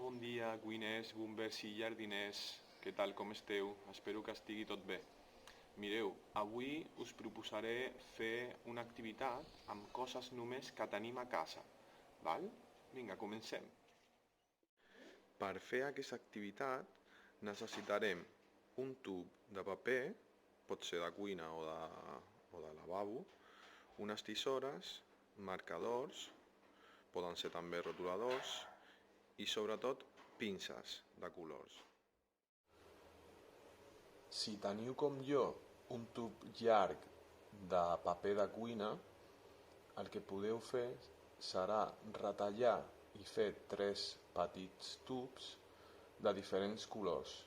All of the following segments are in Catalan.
bon dia, cuiners, bombers i jardiners. Què tal, com esteu? Espero que estigui tot bé. Mireu, avui us proposaré fer una activitat amb coses només que tenim a casa. Val? Vinga, comencem. Per fer aquesta activitat necessitarem un tub de paper, pot ser de cuina o de lavabo, unes tisores, marcadors, poden ser també rotuladors, i sobretot pinces de colors. Si teniu com jo un tub llarg de paper de cuina, el que podeu fer serà retallar i fer 3 petits tubs de diferents colors.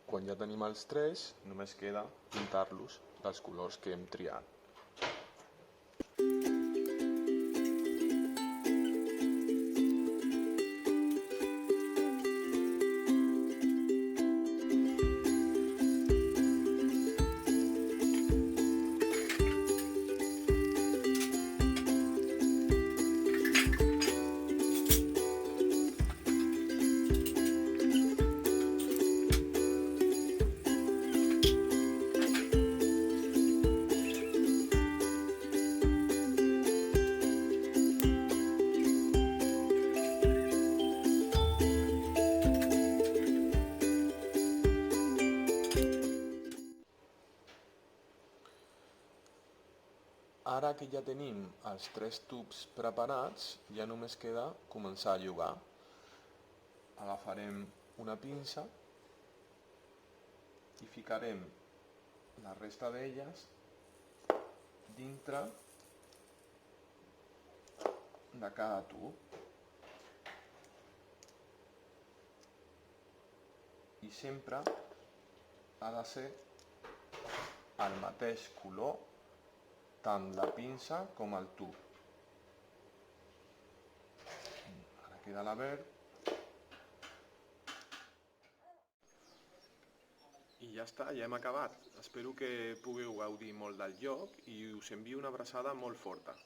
Quan ja tenim els 3, només queda pintar-los dels colors que hem triat. Ara que ja tenim els 3 tubs preparats, ja només queda començar a llogar. Agafarem una pinça i ficarem la resta d'elles dintre de cada tub. I sempre ha de ser el mateix color, tant la pinça com el tub. Ara queda la verd. I ja està, ja hem acabat. Espero que pugueu gaudir molt del joc i us envio una abraçada molt forta.